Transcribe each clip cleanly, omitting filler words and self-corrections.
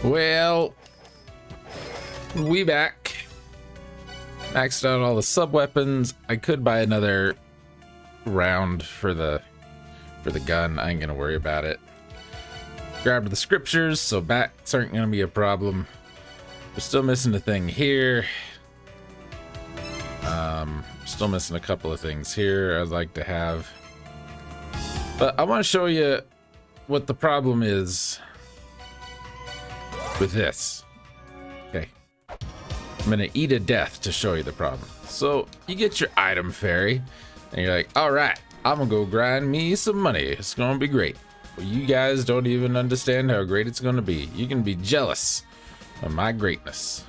Well, we back. Maxed out all the sub weapons. I could buy another round for the gun. I ain't gonna worry about it. Grabbed the scriptures, so bats aren't gonna be a problem. We're still missing a thing here. Still missing a couple of things here I'd like to have. But I want to show you what the problem is with this. Okay. I'm gonna eat a death to show you the problem. So you get your item fairy and you're like, all right, I'm gonna go grind me some money. It's gonna be great. Well, you guys don't even understand how great it's gonna be. You can be jealous of my greatness.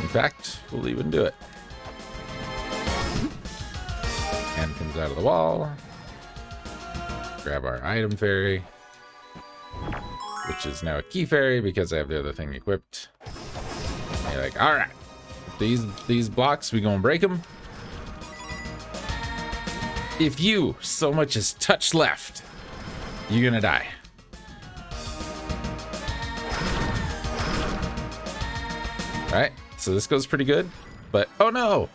In fact, we'll even do it. Hand comes out of the wall. Grab our item fairy, which is now a key fairy because I have the other thing equipped. And you're like, all right, these blocks, we gonna break them. If you so much as touch left, you're gonna die. All right, so this goes pretty good, but oh no!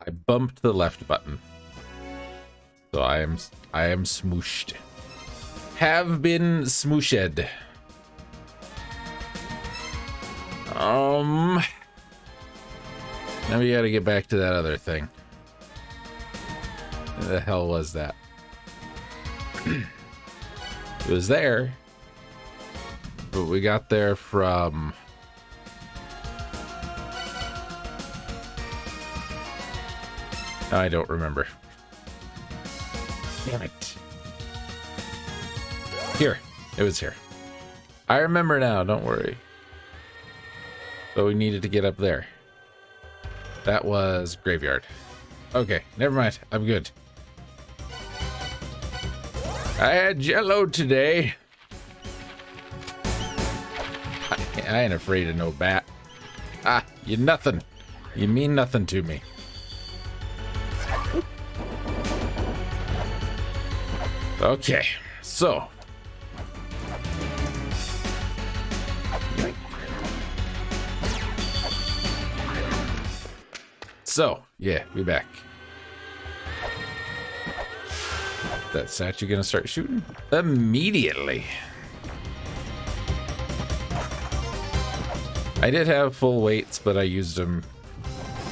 I bumped the left button. So I am smooshed. Have been smooshed. Now we gotta get back to that other thing. What the hell was that? It was there, but we got there from I don't remember. Damn it. Here. It was here. I remember now, don't worry. But we needed to get up there. That was graveyard. Okay, never mind. I'm good. I had jello today. I ain't afraid of no bat. Ah, you nothing. You mean nothing to me. Okay, so. So, yeah, we back. That statue gonna start shooting? Immediately. I did have full weights, but I used them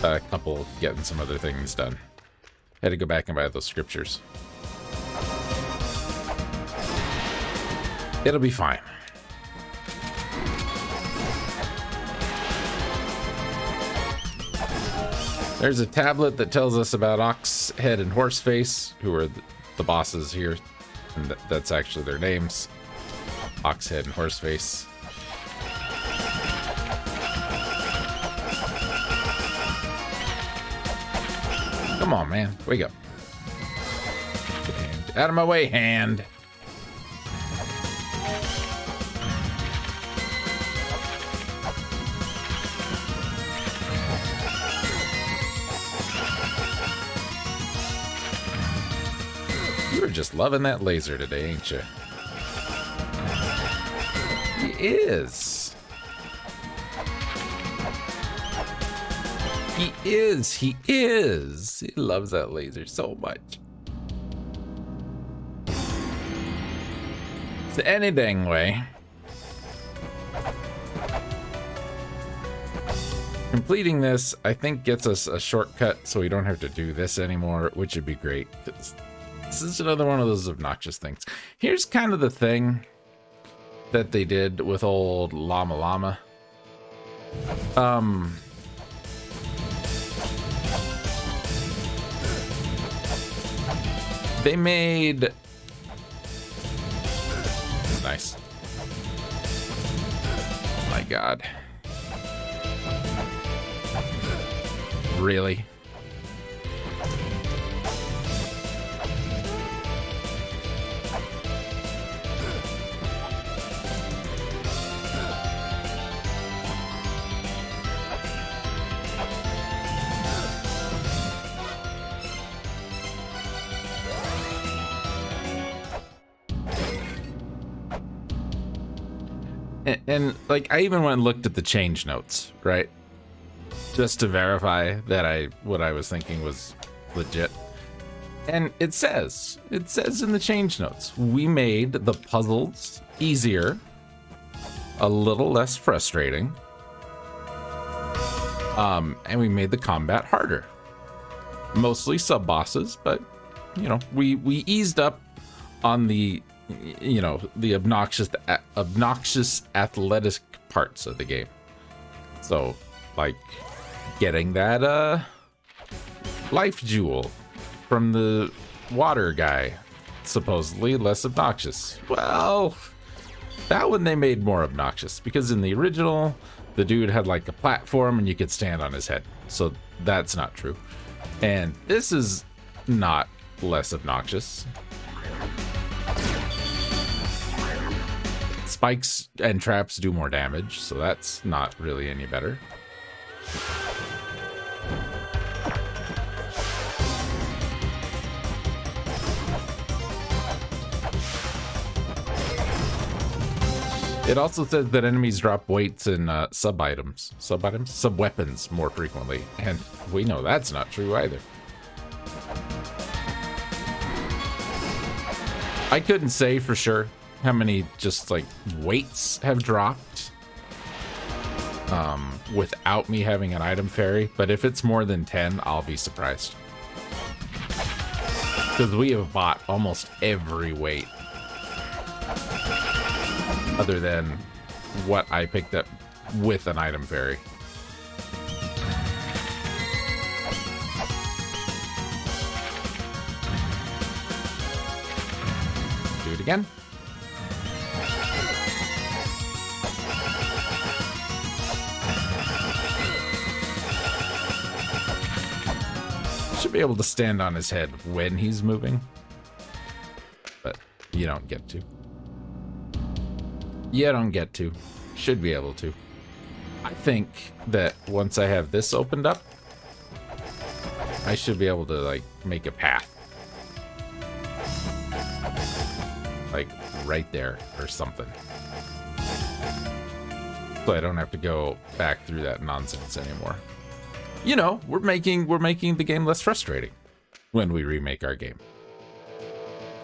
a couple getting some other things done. Had to go back and buy those scriptures. It'll be fine. There's a tablet that tells us about Ox Head and Horseface, who are the bosses here, and that's actually their names. Ox Head and Horseface. Come on, man. Wake up. Out of my way, hand. You're just loving that laser today, ain't you? He is. He is. He is. He loves that laser so much. So any dang way. Completing this, I think, gets us a shortcut so we don't have to do this anymore, which would be great. This is another one of those obnoxious things. Here's kind of the thing that they did with old lamulana. They made... It's nice. Oh my God. Really? And like, I even went and looked at the change notes, right? Just to verify that what I was thinking was legit. And it says in the change notes, we made the puzzles easier, a little less frustrating, and we made the combat harder. Mostly sub bosses, but you know, we eased up on the, you know, the obnoxious athletic parts of the game. So like getting that life jewel from the water guy, supposedly less obnoxious. Well, that one they made more obnoxious, because in the original, the dude had like a platform and you could stand on his head. So that's not true. And this is not less obnoxious. Spikes and traps do more damage, so that's not really any better. It also says that enemies drop weights and sub-weapons more frequently, and we know that's not true either. I couldn't say for sure how many just like weights have dropped without me having an item fairy, but if it's more than 10, I'll be surprised. Because we have bought almost every weight other than what I picked up with an item fairy. Do it again. Should be able to stand on his head when he's moving, but you don't get to. You don't get to. Should be able to. I think that once I have this opened up, I should be able to like make a path. Like right there or something. So I don't have to go back through that nonsense anymore. You know, we're making the game less frustrating when we remake our game.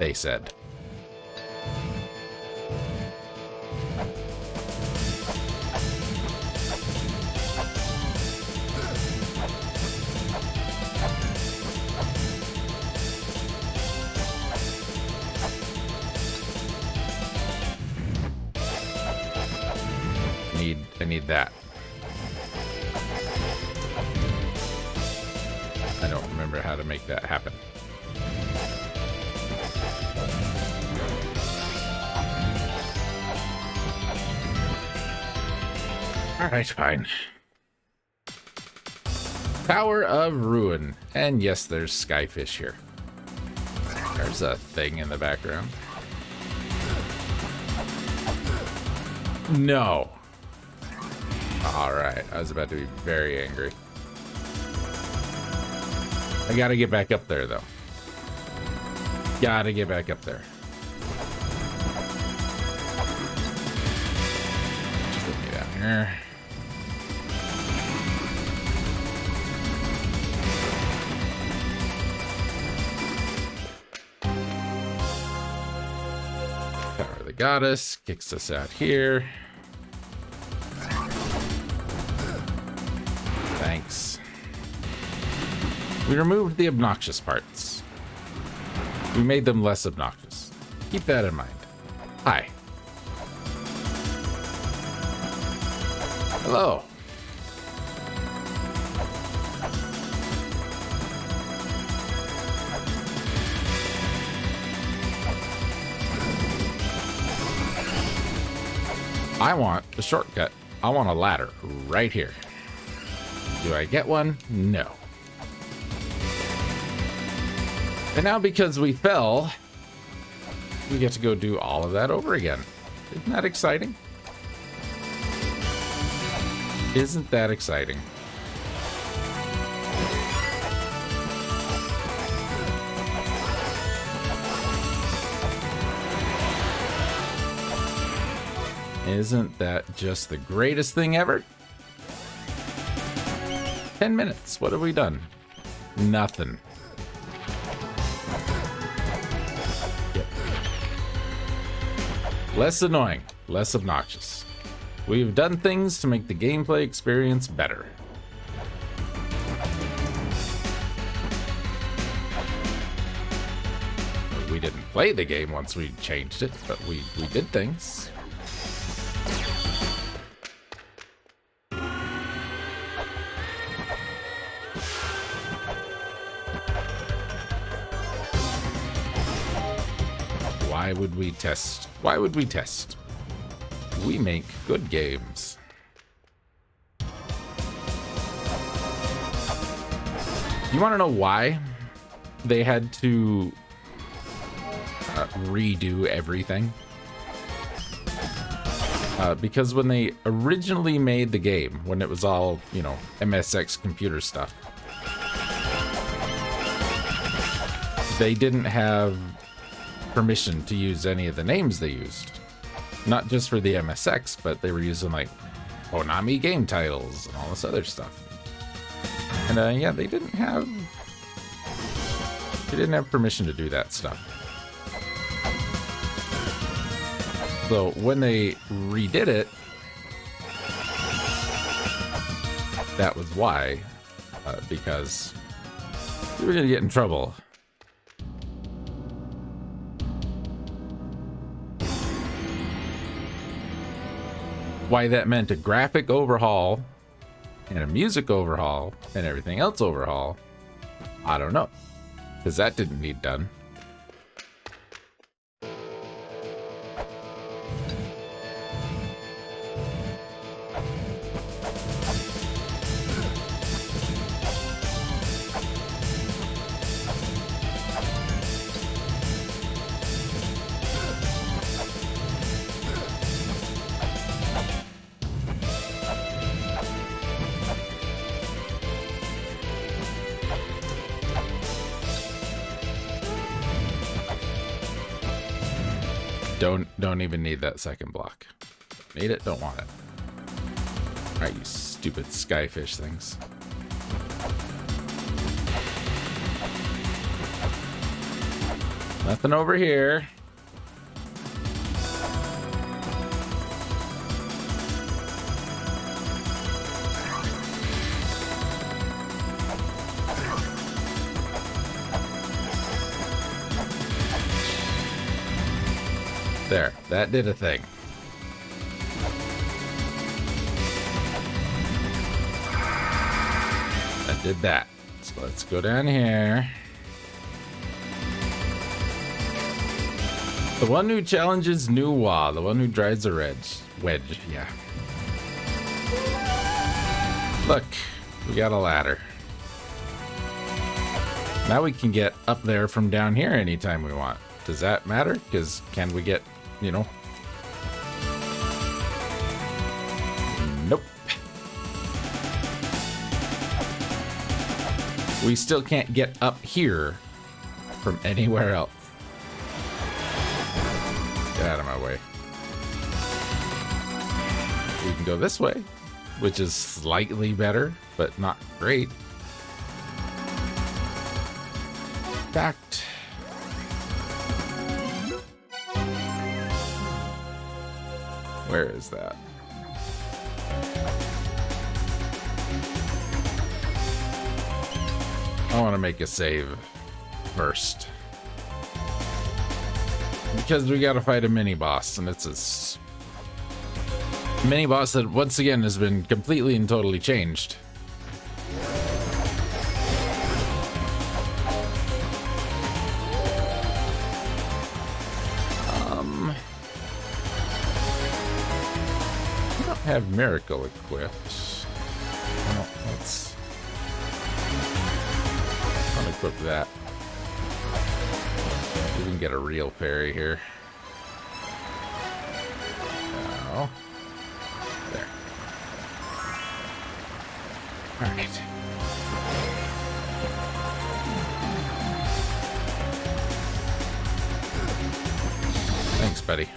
They said. I need that. I don't remember how to make that happen. All right, fine. Tower of Ruin. And yes, there's Skyfish here. There's a thing in the background. No. All right, I was about to be very angry. I gotta get back up there, though. Gotta get back up there. Just put me down here. Power of the Goddess kicks us out here. Thanks. We removed the obnoxious parts. We made them less obnoxious. Keep that in mind. Hi. Hello. I want a shortcut. I want a ladder right here. Do I get one? No. And now because we fell, we get to go do all of that over again. Isn't that exciting? Isn't that exciting? Isn't that just the greatest thing ever? 10 minutes. What have we done? Nothing. Yep. Less annoying, less obnoxious. We've done things to make the gameplay experience better. We didn't play the game once we changed it, but we did things. Why would we test? Why would we test? We make good games. You want to know why they had to redo everything? Because when they originally made the game, when it was all, you know, MSX computer stuff, they didn't have permission to use any of the names they used. Not just for the MSX, but they were using like Konami game titles and all this other stuff. And yeah, they didn't have permission to do that stuff. So when they redid it, that was why, because we were gonna get in trouble. Why that meant a graphic overhaul and a music overhaul and everything else overhaul, I don't know, because that didn't need done. Don't even need that second block. Need it? Don't want it. Alright, you stupid skyfish things. Nothing over here. There, that did a thing. That did that. So let's go down here. The one who challenges New Wah, the one who drives a wedge, yeah. Look, we got a ladder. Now we can get up there from down here anytime we want. Does that matter? Because can we get, you know? Nope. We still can't get up here from anywhere else. Get out of my way. We can go this way, which is slightly better, but not great. In fact, where is that? I want to make a save first. Because we gotta fight a mini-boss, and it's a mini-boss that, once again, has been completely and totally changed. Have miracle equipped. No, let's unequip that. We can get a real fairy here. No. There. Alright. Thanks, buddy.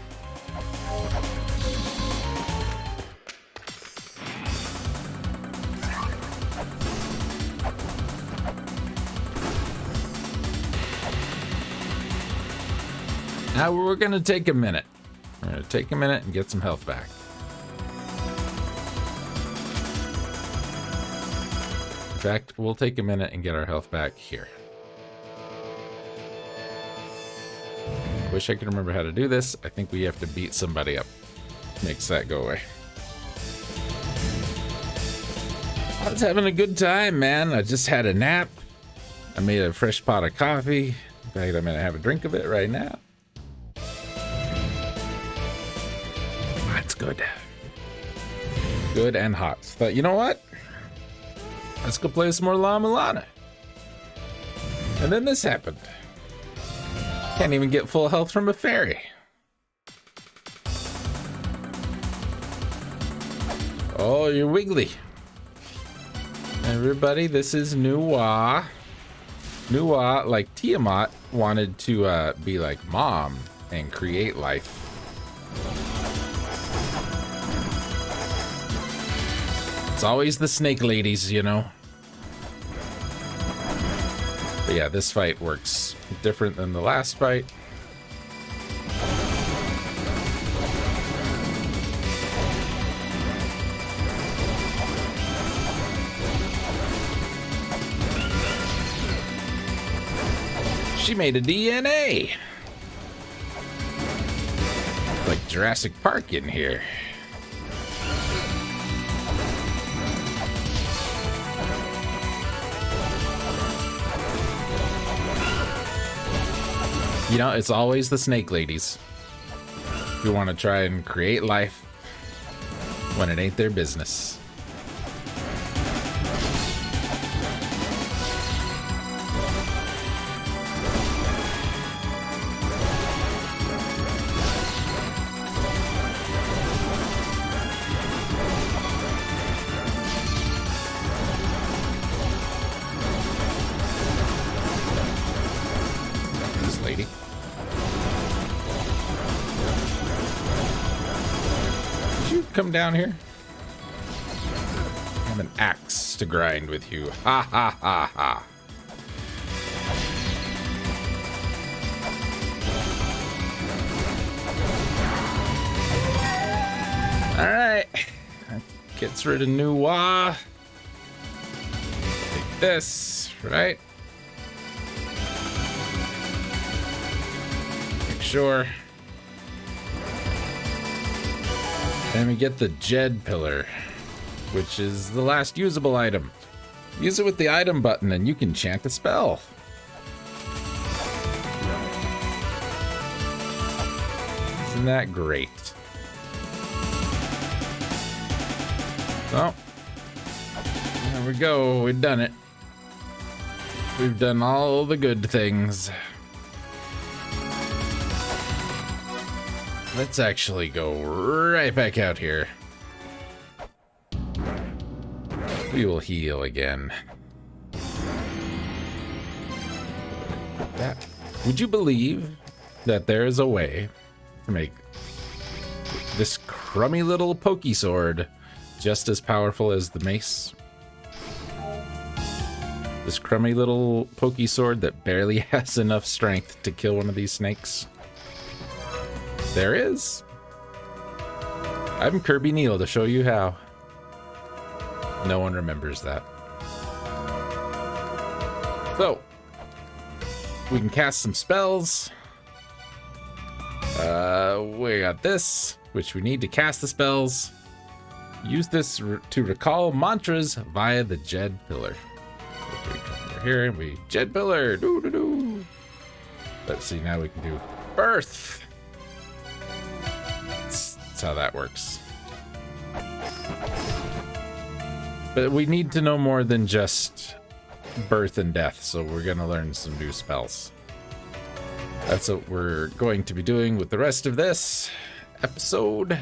Now we're going to take a minute. We're going to take a minute and get some health back. In fact, we'll take a minute and get our health back here. Wish I could remember how to do this. I think we have to beat somebody up. Makes that go away. I was having a good time, man. I just had a nap. I made a fresh pot of coffee. In fact, I'm gonna have a drink of it right now. That's good. Good and hot. Thought, you know what? Let's go play some more lamulana. And then this happened. Can't even get full health from a fairy. Oh, you're wiggly. Everybody, this is Nuwa. Nuwa, like Tiamat, wanted to be like Mom and create life. It's always the snake ladies, you know. But yeah, this fight works different than the last fight. She made a DNA. Like Jurassic Park in here. You know, it's always the snake ladies who want to try and create life when it ain't their business. Come down here. I have an axe to grind with you. Ha ha ha ha. Alright. That gets rid of Nuwa. Take this, right? Make sure. And we get the Jed pillar, which is the last usable item. Use it with the item button and you can chant a spell. Isn't that great? Well, there we go. We've done it. We've done all the good things. Let's actually go right back out here. We will heal again. That. Would you believe that there is a way to make this crummy little pokey sword just as powerful as the mace? This crummy little pokey sword that barely has enough strength to kill one of these snakes. There is. I'm Kirby Neal to show you how. No one remembers that. So, we can cast some spells. We got this, which we need to cast the spells. Use this to recall mantras via the Jed pillar. So we come over here and we Jed pillar. Doo doo doo. Let's see, now we can do birth. That's how that works. But we need to know more than just birth and death, so we're going to learn some new spells. That's what we're going to be doing with the rest of this episode.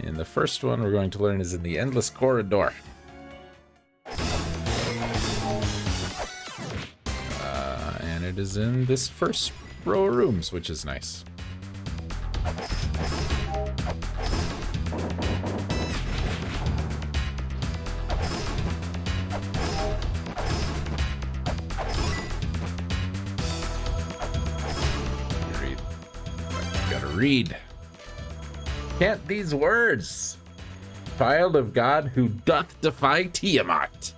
And the first one we're going to learn is in the Endless Corridor. And it is in this first row of rooms, which is nice. Gotta read. Chant these words. Child of God who doth defy Tiamat,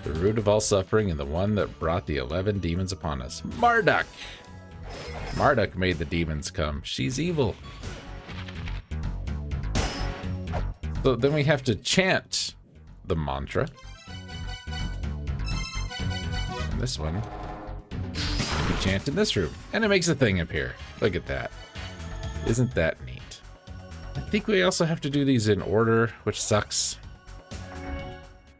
the root of all suffering and the one that brought the 11 demons upon us. Marduk. Marduk made the demons come. She's evil. So then we have to chant the mantra. And this one, we chant in this room. And it makes a thing appear. Look at that. Isn't that neat? I think we also have to do these in order, which sucks.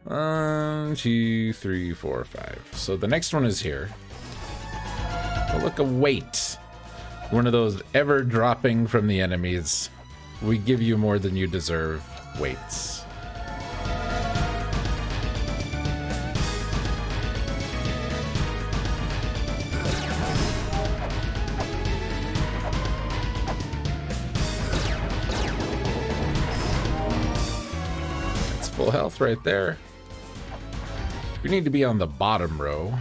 1, 2, 3, 4, 5. So the next one is here. Oh, look, a weight. One of those ever dropping from the enemies. We give you more than you deserve. Weights. That's full health right there. We need to be on the bottom row.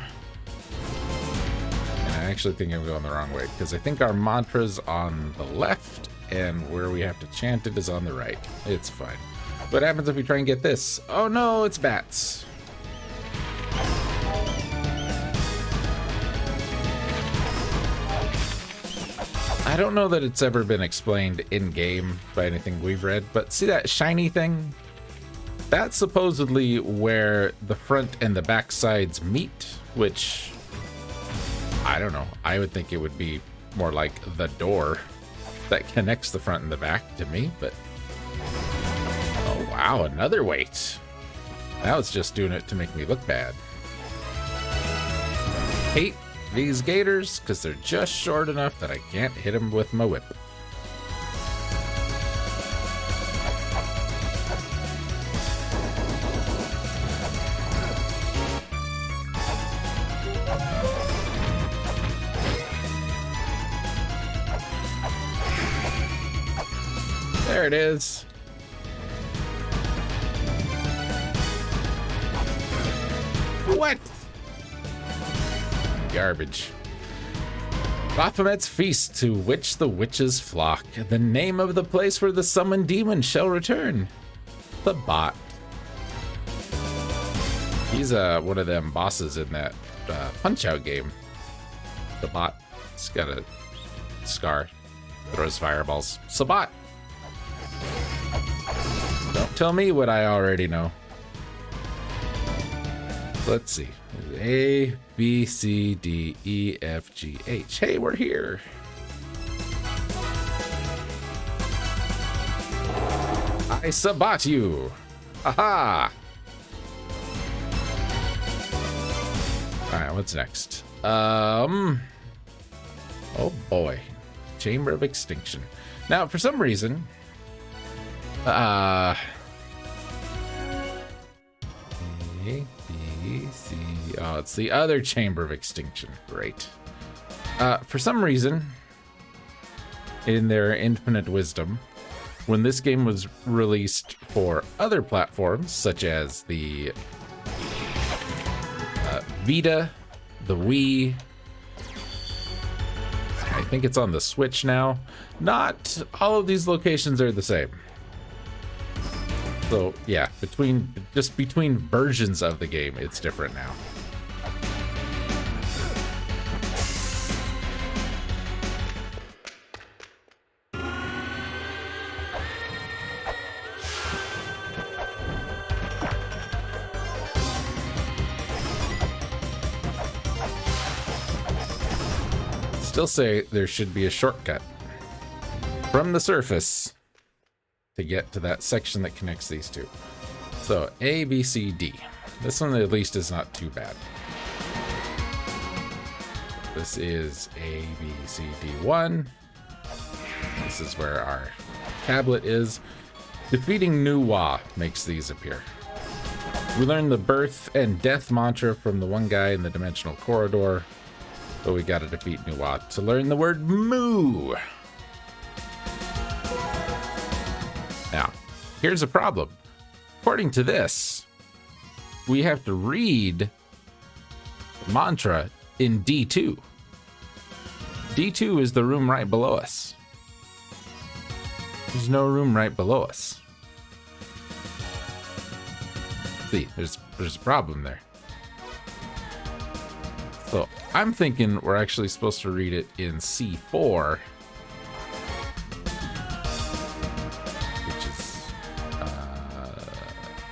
And I actually think I'm going the wrong way because I think our mantra's on the left and where we have to chant it is on the right. It's fine. What happens if we try and get this? Oh no, it's bats. I don't know that it's ever been explained in-game by anything we've read, but see that shiny thing? That's supposedly where the front and the back sides meet, which, I don't know. I would think it would be more like the door that connects the front and the back to me, but oh wow, another weight. Now it's just doing it to make me look bad. Hate these gators because they're just short enough that I can't hit them with my whip. There it is. What? Garbage. Baphomet's feast, to which the witches flock. The name of the place where the summoned demon shall return. The bot. He's one of them bosses in that Punch-Out game. The bot. He's got a scar. Throws fireballs. Sabat. Don't tell me what I already know. Let's see. A, B, C, D, E, F, G, H. Hey, we're here. I sabat you. Aha. All right, what's next? Oh boy. Chamber of Extinction. Now, for some reason, A, B, C. Oh, it's the other Chamber of Extinction. Great. For some reason, in their infinite wisdom, when this game was released for other platforms, such as the Vita, the Wii, I think it's on the Switch now, not all of these locations are the same. So yeah, between versions of the game, it's different now. Still say there should be a shortcut from the surface to get to that section that connects these two. So A, B, C, D. This one at least is not too bad. This is A, B, C, D, 1. This is where our tablet is. Defeating Nuwa makes these appear. We learned the birth and death mantra from the one guy in the dimensional corridor, but we gotta defeat Nuwa to learn the word moo. Now, here's a problem. According to this, we have to read the mantra in D2. D2 is the room right below us. There's no room right below us. See, there's a problem there. So I'm thinking we're actually supposed to read it in C4, which is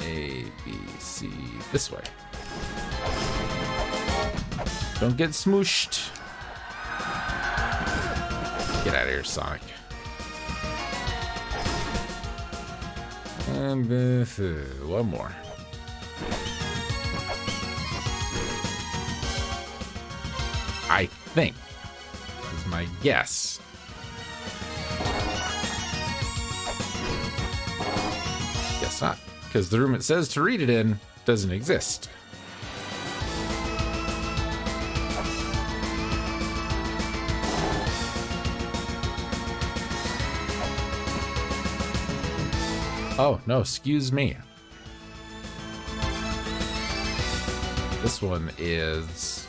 A, B, C, this way. Don't get smooshed. Get out of here, Sonic. And one more. I think, this is my guess. Guess not, because the room it says to read it in doesn't exist. Oh, no, excuse me. This one is,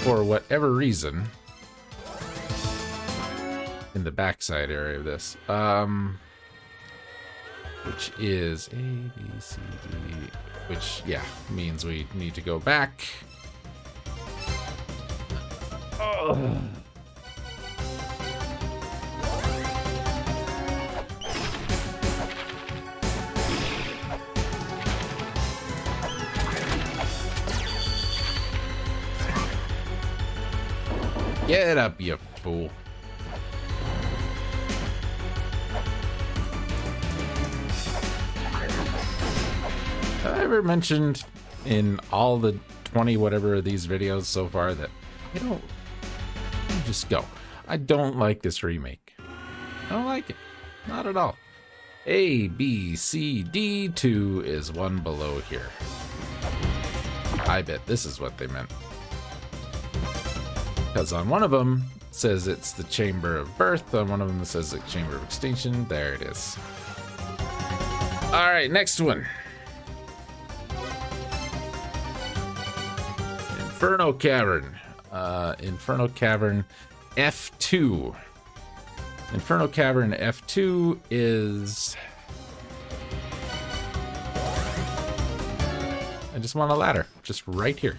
for whatever reason, in the backside area of this, which is A, B, C, D, which, yeah, means we need to go back. Oh. Get up, you fool. Have I ever mentioned in all the 20 whatever of these videos so far that just go. I don't like this remake. I don't like it. Not at all. A, B, C, D, 2 is one below here. I bet this is what they meant. Because on one of them it says it's the Chamber of Birth, on one of them it says the Chamber of Extinction. There it is. All right, next one. Inferno Cavern. Inferno Cavern F2. Inferno Cavern F2 is... I just want a ladder, just right here.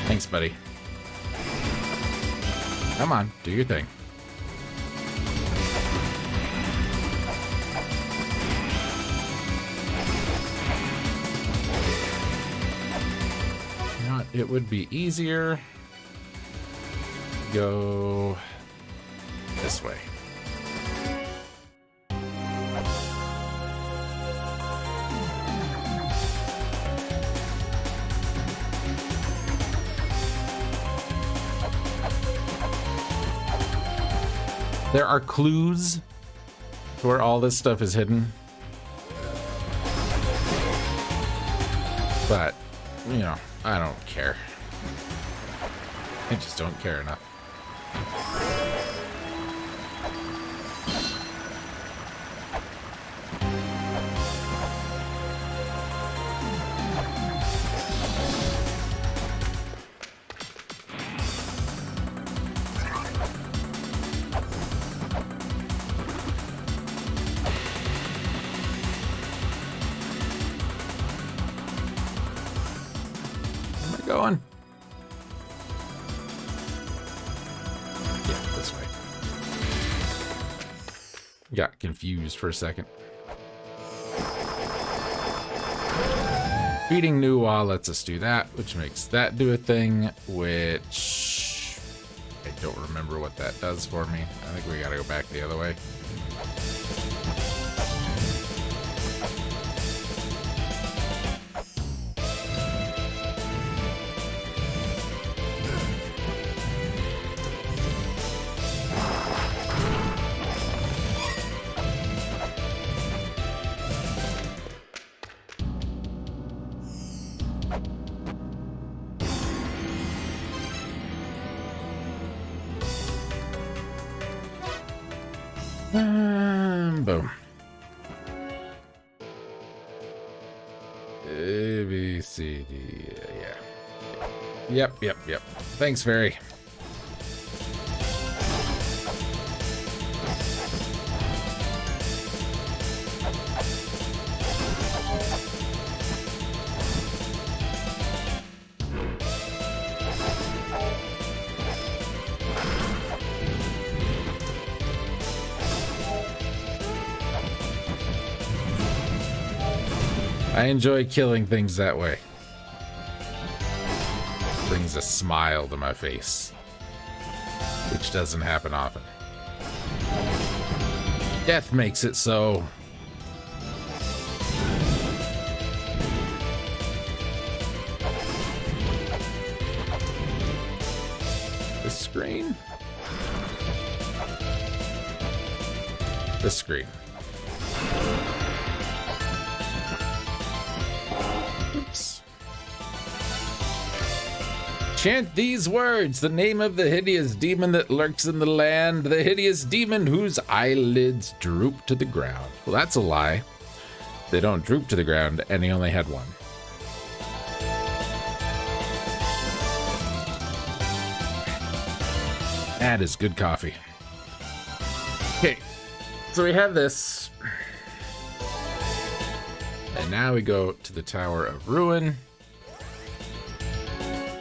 Thanks, buddy. Come on, do your thing. You know what? It would be easier to go this way. There are clues to where all this stuff is hidden. But, you know, I don't care. I just don't care enough. Going. Yeah, this way. Got confused for a second. Feeding Nuwa lets us do that, which makes that do a thing, which I don't remember what that does for me. I think we gotta go back the other way. Boom. A, B, C, D, yeah. Yep. Thanks, Fairy. I enjoy killing things that way. Brings a smile to my face, which doesn't happen often. Death makes it so. This screen? This screen. Oops. Chant these words, the name of the hideous demon that lurks in the land, the hideous demon whose eyelids droop to the ground. Well, that's a lie. They don't droop to the ground, and he only had one. That is good coffee. Okay, so we have this. And now we go to the Tower of Ruin.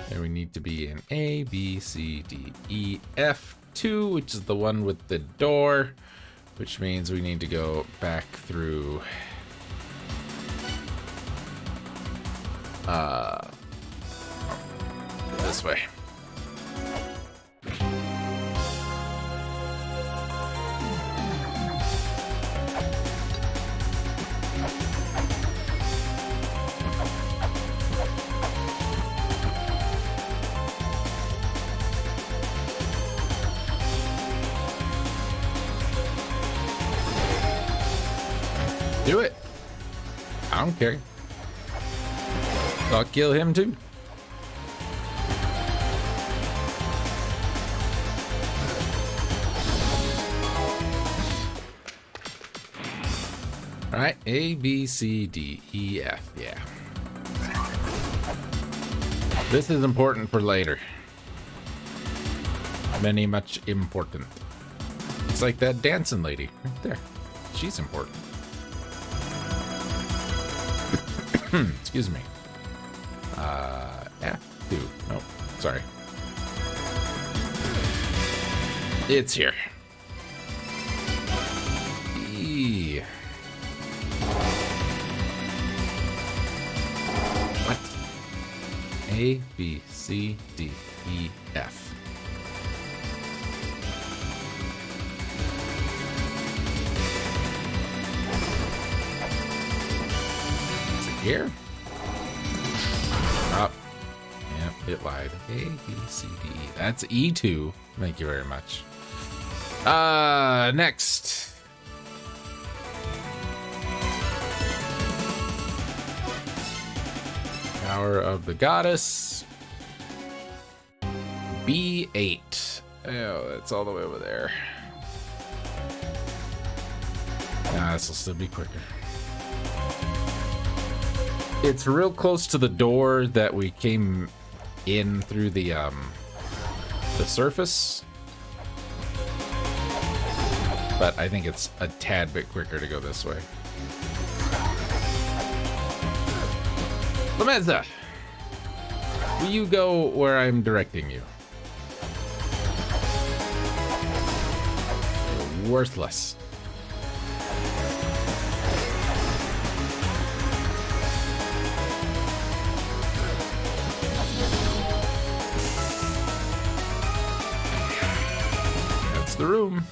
And we need to be in A, B, C, D, E, F, 2, which is the one with the door, which means we need to go back through this way. Do it. I don't care. I'll kill him too. All right, A, B, C, D, E, F. Yeah. This is important for later. Many much important. It's like that dancing lady right there. She's important. Excuse me. F2. Nope. Sorry. It's here. E. What? A, B, C, D, E, F. Here? Up. Yep, it lied. A, B, C, D, E. That's E2. Thank you very much. Next. Tower of the Goddess. B8. Oh, that's all the way over there. Nah, this will still be quicker. It's real close to the door that we came in through the surface. But I think it's a tad bit quicker to go this way. Lameza! Will you go where I'm directing you? You're worthless. The room.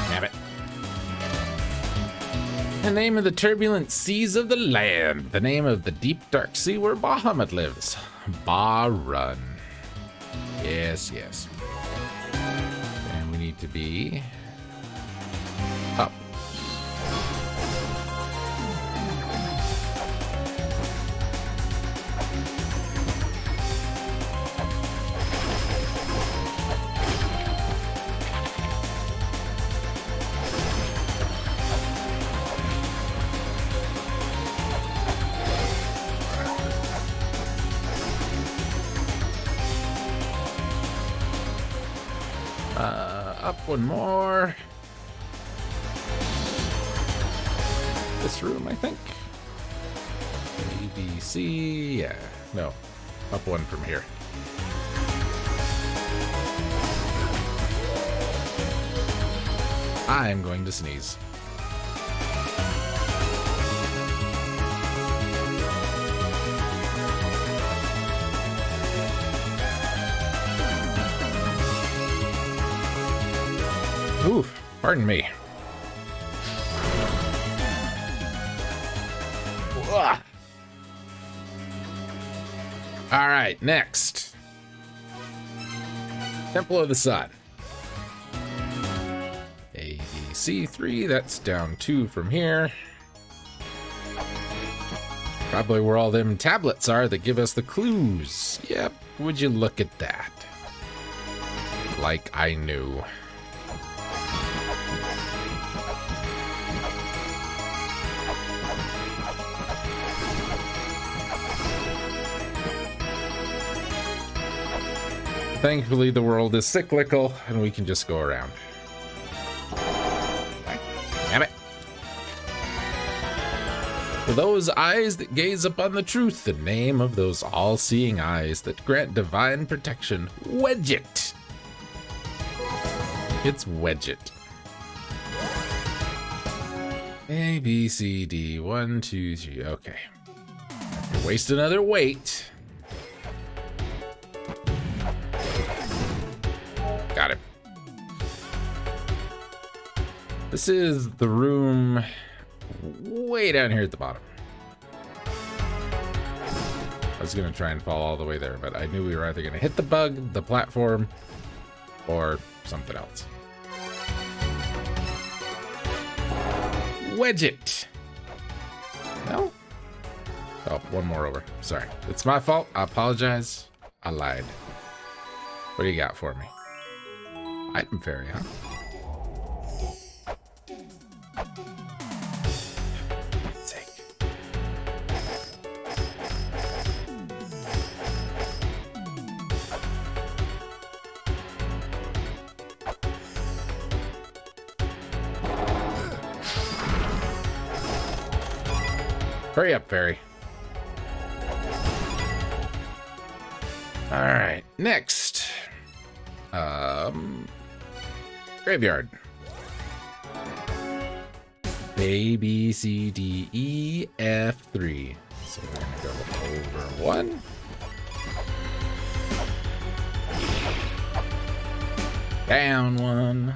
Damn it. The name of the turbulent seas of the land. The name of the deep dark sea where Bahamut lives. Ba-Run. Yes, yes. And we need to be up. Up one more. This room, I think. A, B, C. Yeah. No. Up one from here. I'm going to sneeze. Ooh, pardon me. Ugh. All right, next. Temple of the Sun. A, B, C, 3. That's down 2 from here. Probably where all them tablets are that give us the clues. Yep, would you look at that? Like I knew. Thankfully, the world is cyclical, and we can just go around. Damn it. For those eyes that gaze upon the truth, the name of those all-seeing eyes that grant divine protection, wedge it. It's wedge it. A, B, C, D, 1, 2, 3. Okay. Waste another weight. Got it. This is the room way down here at the bottom. I was going to try and fall all the way there, but I knew we were either going to hit the bug, the platform, or something else. Wedge it. No? Oh, one more over. Sorry. It's my fault. I apologize. I lied. What do you got for me? Item fairy, huh? Hurry up, fairy. All right, next. Graveyard. A, B, C, D, E, F, 3. So we're gonna go over 1. Down 1.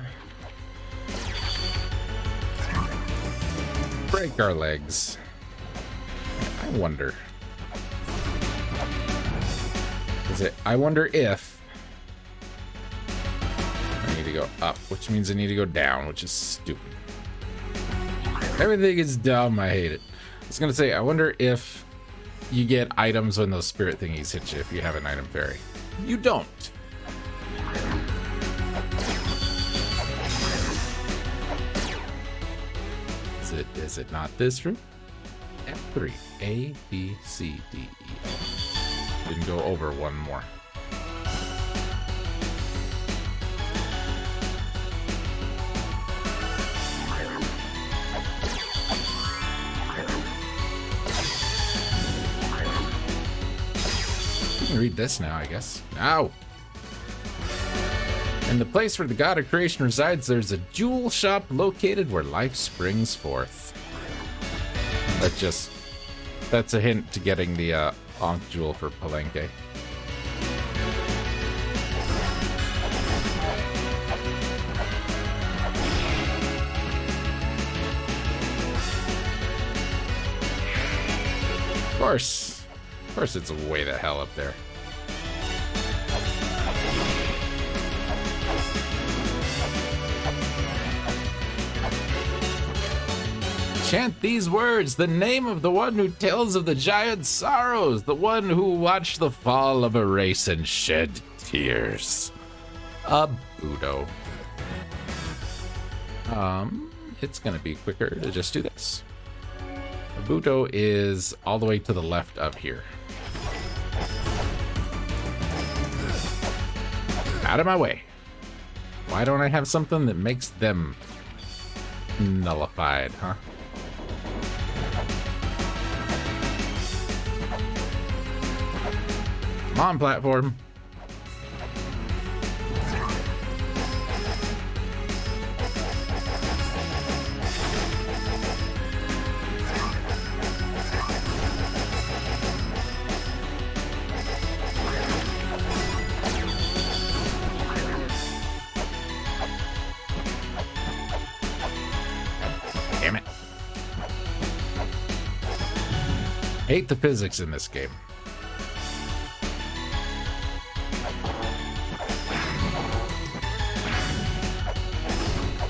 Break our legs. I wonder. Is it? I wonder if I need to go up, which means I need to go down, which is stupid. Everything is dumb. I hate it. I was gonna say, I wonder if you get items when those spirit thingies hit you if you have an item fairy. You don't. Is it not this room? F3. A, B, C, D, E. Didn't go over one more. You can read this now, I guess. Now! In the place where the god of creation resides, there's a jewel shop located where life springs forth. That's a hint to getting the Ankh jewel for Palenque. Of course it's way the hell up there. Chant these words, the name of the one who tells of the giant's sorrows, the one who watched the fall of a race and shed tears. A Budo. It's gonna be quicker to just do this. A Budo is all the way to the left of here. Out of my way. Why don't I have something that makes them nullified, huh? Come on, platform. Damn it. Hate the physics in this game.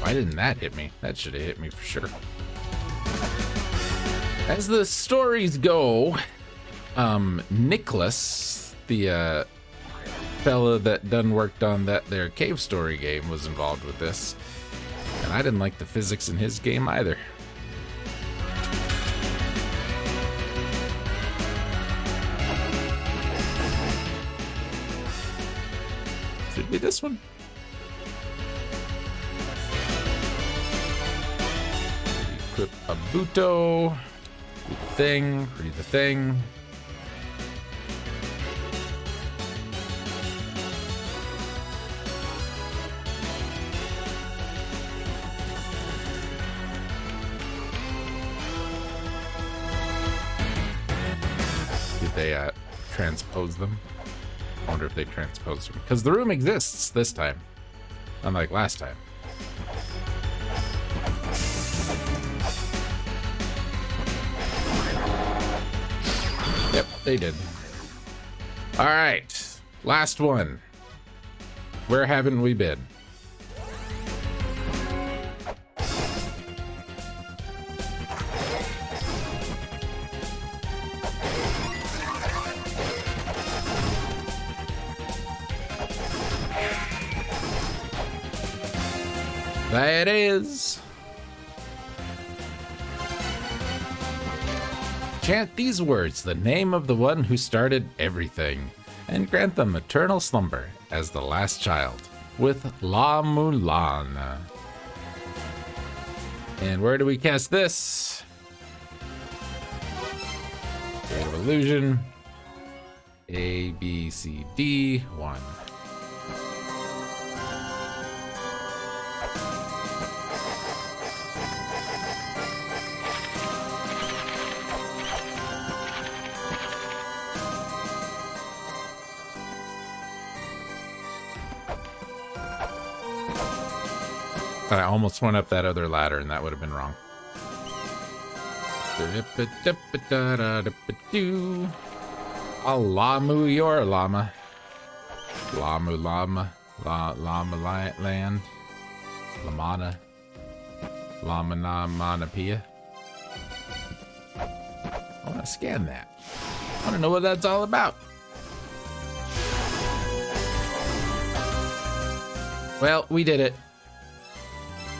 Why didn't that hit me? That should have hit me for sure. As the stories go, Nicholas, the fella that done worked on their cave story game, was involved with this. And I didn't like the physics in his game either. Should be this one. Equip a Buto. Do the thing. Read the thing. Did they transpose them? I wonder if they transposed them. Because the room exists this time. Unlike last time. Yep, they did. Alright. Last one. Where haven't we been? That is. Chant these words, the name of the one who started everything, and grant them eternal slumber as the last child, with lamulana. And where do we cast this? State of Illusion. A, B, C, D, 1. I almost went up that other ladder, and that would have been wrong. I'll lamu your llama. Lamu llama. Llama land. Lamana. Lamana manapia. I want to scan that. I want to know what that's all about. Well, we did it.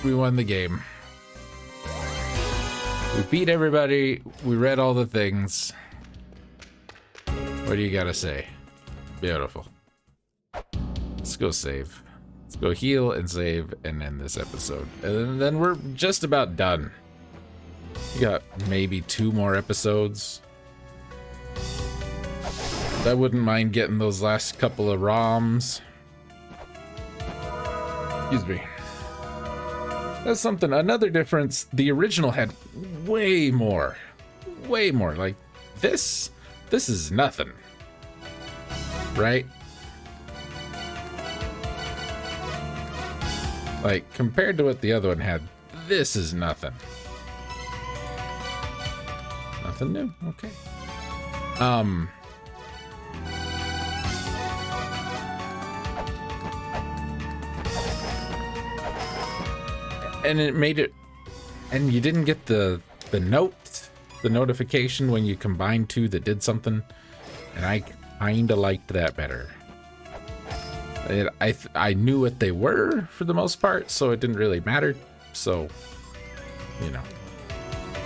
We won the game. We beat everybody. We read all the things. What do you gotta say? Beautiful. Let's go save. Let's go heal and save and end this episode. And then we're just about done. We got maybe 2 more episodes. I wouldn't mind getting those last couple of ROMs. Excuse me. That's something, another difference. The original had way more. Like this is nothing. Right? Like compared to what the other one had, this is nothing. Nothing new. Okay. And it made it, and you didn't get the notification when you combined 2 that did something, and I kinda liked that better. I knew what they were for the most part, so it didn't really matter. So, you know,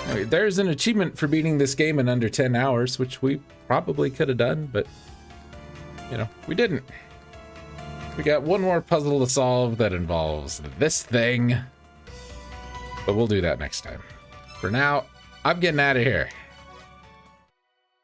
anyway, there's an achievement for beating this game in under 10 hours, which we probably could have done, but you know, we didn't. We got one more puzzle to solve that involves this thing. But we'll do that next time. For now, I'm getting out of here.